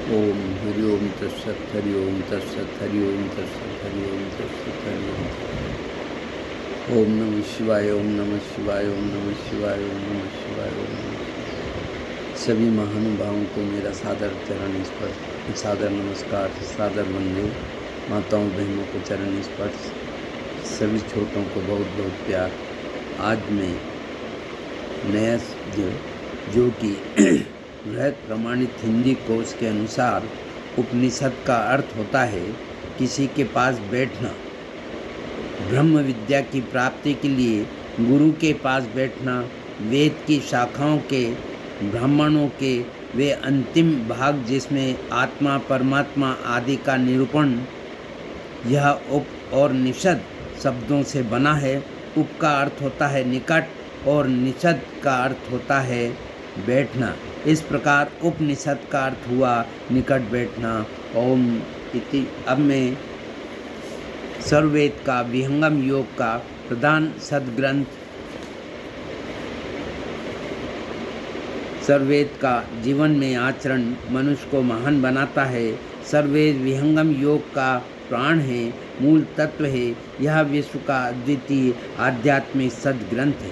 ओम हरि ओम तत्सत हरि ओम तत्सत हरि ओम तत्सत हरि ओम तत्सत हरि ओम तत्सत। ओम नमः शिवाय ओम नमः शिवाय ओम नमः शिवाय ओम नमः शिवाय ओम नमः शिवाय। सभी महानुभावों को मेरा सादर चरण स्पर्श, सादर नमस्कार, सादर वंदे। माताओं बहनों को चरण स्पर्श, सभी छोटों को बहुत बहुत प्यार। आज मैं नया जो कि बृहद प्रमाणित हिंदी कोश के अनुसार उपनिषद का अर्थ होता है किसी के पास बैठना, ब्रह्म विद्या की प्राप्ति के लिए गुरु के पास बैठना, वेद की शाखाओं के ब्राह्मणों के वे अंतिम भाग जिसमें आत्मा परमात्मा आदि का निरूपण यह उप और निषद शब्दों से बना है। उप का अर्थ होता है निकट और निषद का अर्थ होता है बैठना। इस प्रकार उपनिषद का अर्थ हुआ निकट बैठना। ओम इति। अब मैं सर्ववेद का विहंगम योग का प्रधान सदग्रंथ सर्ववेद का जीवन में आचरण मनुष्य को महान बनाता है। सर्ववेद विहंगम योग का प्राण है, मूल तत्व है। यह विश्व का अद्वितीय आध्यात्मिक सदग्रंथ है।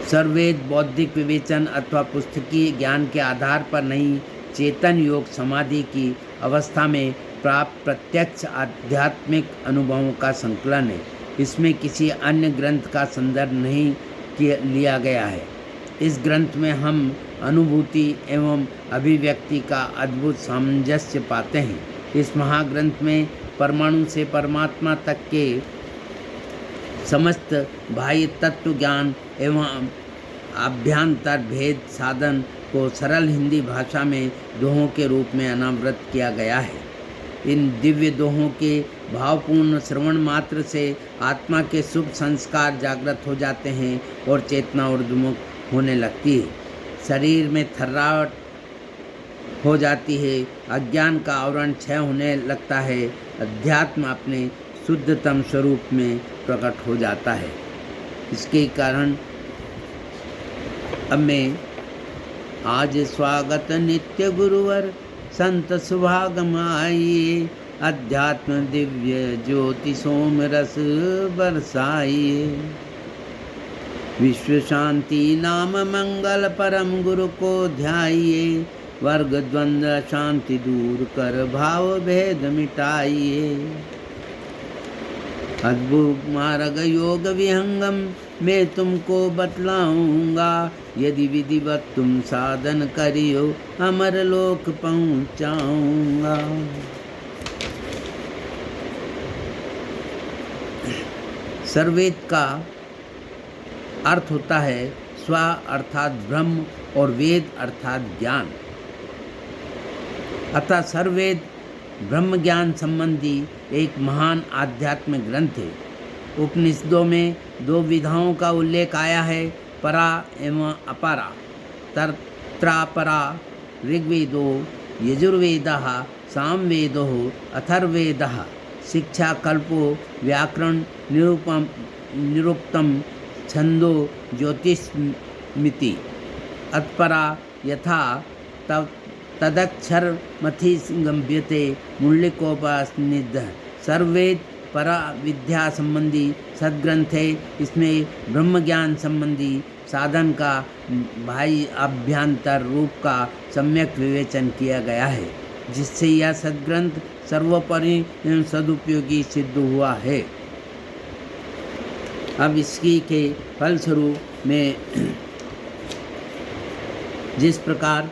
सर्ववेद बौद्धिक विवेचन अथवा पुस्तकीय ज्ञान के आधार पर नहीं, चेतन योग समाधि की अवस्था में प्राप्त प्रत्यक्ष आध्यात्मिक अनुभवों का संकलन है। इसमें किसी अन्य ग्रंथ का संदर्भ नहीं लिया गया है। इस ग्रंथ में हम अनुभूति एवं अभिव्यक्ति का अद्भुत सामंजस्य पाते हैं। इस महाग्रंथ में परमाणु से परमात्मा तक के समस्त बाह्य तत्व ज्ञान एवं आभ्यंतर भेद साधन को सरल हिंदी भाषा में दोहों के रूप में अनावृत किया गया है। इन दिव्य दोहों के भावपूर्ण श्रवण मात्र से आत्मा के शुभ संस्कार जागृत हो जाते हैं और चेतना ऊर्ध्वमुख होने लगती है। शरीर में थर्राहट हो जाती है, अज्ञान का आवरण क्षय होने लगता है, अध्यात्म अपने शुद्धतम स्वरूप में प्रकट हो जाता है। इसके कारण अब मैं आज स्वागत नित्य गुरुवर संत सुभागम आइए, अध्यात्म दिव्य ज्योति सोम रस बरसाइए। विश्व शांति नाम मंगल परम गुरु को ध्याइए, वर्ग द्वंद्व शांति दूर कर भाव भेद मिटाइए। अद्भुत मार्ग योग विहंगम मैं तुमको बतलाऊंगा, यदि विधिवत तुम साधन करियो अमर लोक पहुंचाऊंगा। सर्ववेद का अर्थ होता है स्व अर्थात ब्रह्म और वेद अर्थात ज्ञान। अतः सर्ववेद ब्रह्म ज्ञान संबंधी एक महान आध्यात्मिक ग्रंथ है। उपनिषदों में दो विधाओं का उल्लेख आया है, परा एवं अपरा। तत्रापरा ऋग्वेदो यजुर्वेदः सामवेदो अथर्ववेदः शिक्षा कल्पो व्याकरण निरुक्तम छंदो ज्योतिषमिति। अत्परा यथा तदक्षरमथि गम्यते मुल्लिकोपनिषद। सर्ववेद परा विद्या संबंधी सदग्रंथ है। इसमें ब्रह्म ज्ञान संबंधी साधन का बाह्य अभ्यंतर रूप का सम्यक विवेचन किया गया है, जिससे यह सदग्रंथ सर्वोपरि एवं सदुपयोगी सिद्ध हुआ है। अब इसकी के फलस्वरूप में जिस प्रकार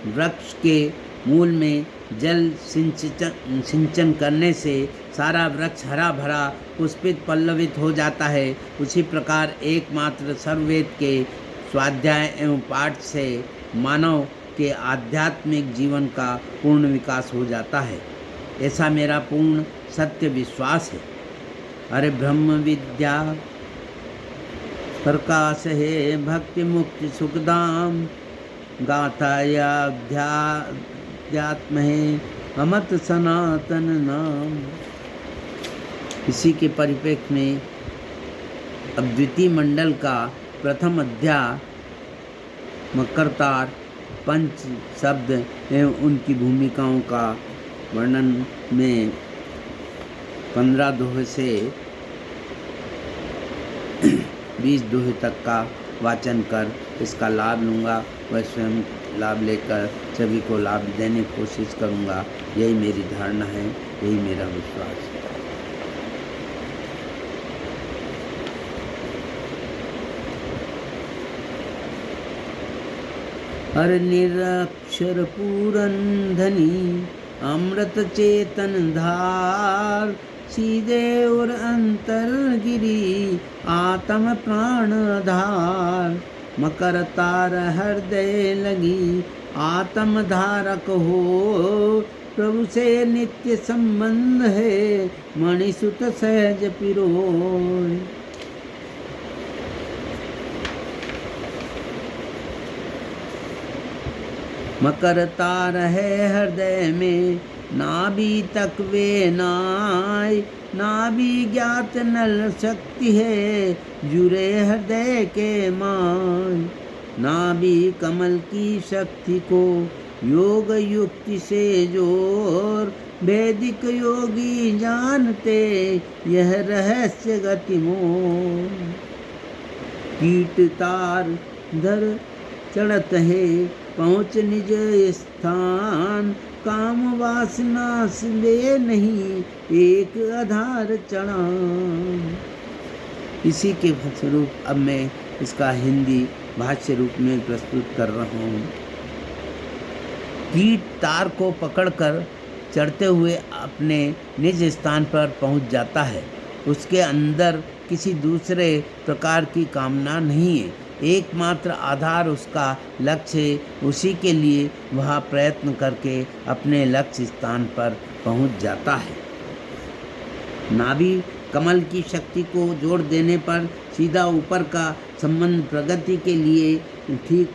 वृक्ष के मूल में जल सिंचन करने से सारा वृक्ष हरा भरा पुष्पित पल्लवित हो जाता है, उसी प्रकार एकमात्र सर्ववेद के स्वाध्याय एवं पाठ से मानव के आध्यात्मिक जीवन का पूर्ण विकास हो जाता है। ऐसा मेरा पूर्ण सत्य विश्वास है। अरे ब्रह्म विद्या प्रकाश है भक्ति मुक्ति सुखधाम, गाथा या अध्यात्म है अमत सनातन नाम। इसी के परिप्रेक्ष्य में अब द्वितीय मंडल का प्रथम अध्याय मकरतार पंच शब्द एवं उनकी भूमिकाओं का वर्णन में 15 दोहे से 20 दोहे तक का वाचन कर इसका लाभ लूँगा। वह स्वयं लाभ लेकर सभी को लाभ देने की कोशिश करूँगा। यही मेरी धारणा है, यही मेरा विश्वास है। हर निरक्षर पूरन धनी अमृत चेतन धार, सीधे और अंतर गिरी आत्म प्राण धार। मकर तार हृदय लगी आत्म धारक हो, प्रभु से नित्य संबंध है मणिसुत सहज पिरोय। मकर तार है हृदय में नाभि तक वे नाय, नाभि ज्ञात नल शक्ति है जुरे हृदय के माय। नाभि कमल की शक्ति को योग युक्ति से जोर, वैदिक योगी जानते यह रहस्य गति मोर। कीट तार धर चढ़त है पहुँच निज स्थान, काम वासना से नहीं एक आधार चढ़ान। इसी के फलस्वरूप अब मैं इसका हिंदी भाष्य रूप में प्रस्तुत कर रहा हूँ। कीट तार को पकड़कर चढ़ते हुए अपने निज स्थान पर पहुँच जाता है। उसके अंदर किसी दूसरे प्रकार की कामना नहीं है, एकमात्र आधार उसका लक्ष्य है। उसी के लिए वह प्रयत्न करके अपने लक्ष्य स्थान पर पहुंच जाता है। नाभि कमल की शक्ति को जोड़ देने पर सीधा ऊपर का संबंध प्रगति के लिए ठीक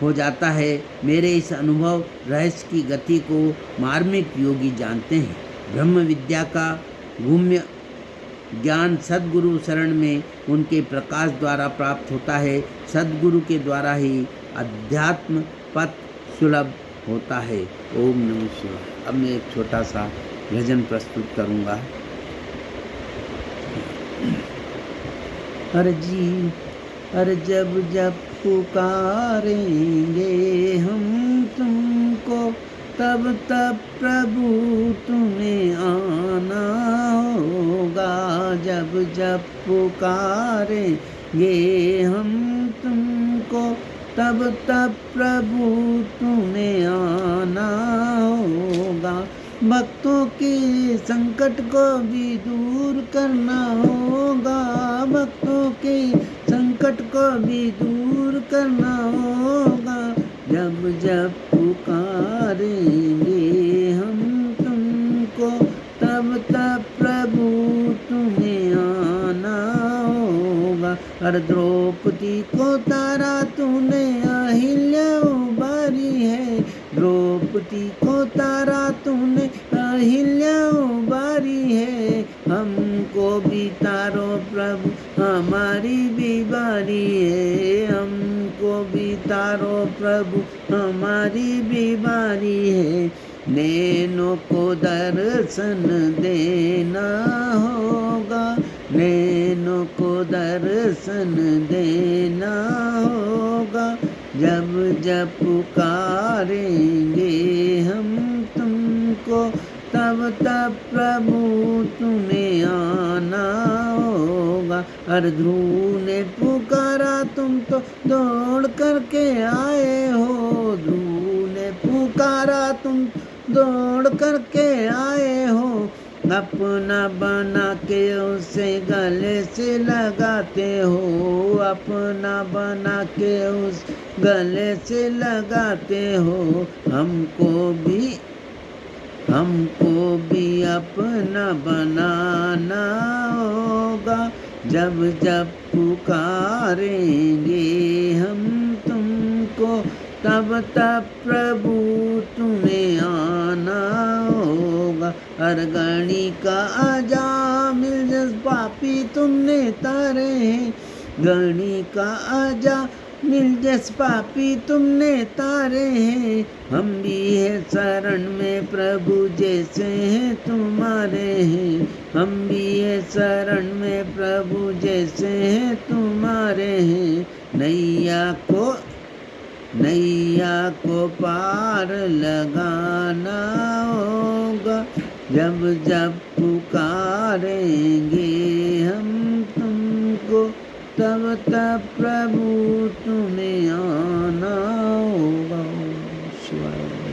हो जाता है। मेरे इस अनुभव रहस्य की गति को मार्मिक योगी जानते हैं। ब्रह्म विद्या का गुह्य ज्ञान सद्गुरु शरण में उनके प्रकाश द्वारा प्राप्त होता है। सद्गुरु के द्वारा ही अध्यात्म पथ सुलभ होता है। ओम नमः शिवाय। अब मैं एक छोटा सा भजन प्रस्तुत करूँगा। हर जी हर जब जब पुकारेंगे हम तुमको, तब तब प्रभु तुम्हें आना होगा। जब जब पुकारेंगे हम तुमको, तब तब प्रभु तुम्हें आना होगा। भक्तों के संकट को भी दूर करना होगा। भक्तों के संकट को भी दूर करना होगा। जब जब पुकारेंगे हम तुमको, तब तब प्रभु तुम्हें आना होगा। हर द्रौपदी को तारा तूने अहिल्या उबारी है। द्रौपदी को तारा तूने अहिल्या उबारी है। हमको भी तारो प्रभु हमारी भी बारी है। हमको भी तारो प्रभु हमारी भी बारी है। नैनों को दर्शन देना होगा। नैनों को दर्शन देना होगा। जब जब पुकारेंगे हम तुमको, तब तब प्रभु तुम्हें आना होगा। हर ध्रुव ने पुकारा तुम तो दौड़ करके आए हो। ध्रुव ने पुकारा तुम दौड़ करके आए हो। अपना बना के उसे गले से लगाते हो। अपना बना के उस गले से लगाते हो। हमको भी अपना बनाना होगा। जब जब पुकारेंगे हम तुमको, तब तब प्रभु तुम्हें आना होगा। हर गणी का अजामिल पापी तुमने तारे हैं। गणी का नील जस पापी तुमने तारे हैं, हम भी है शरण में प्रभु जैसे हैं तुम्हारे हैं। हम भी है शरण में प्रभु जैसे हैं तुम्हारे हैं। नैया को पार लगाना होगा, जब जब पुकारेंगे हम तुमको, तब तब प्रभु तुम्हें आना होगा। शिवाय।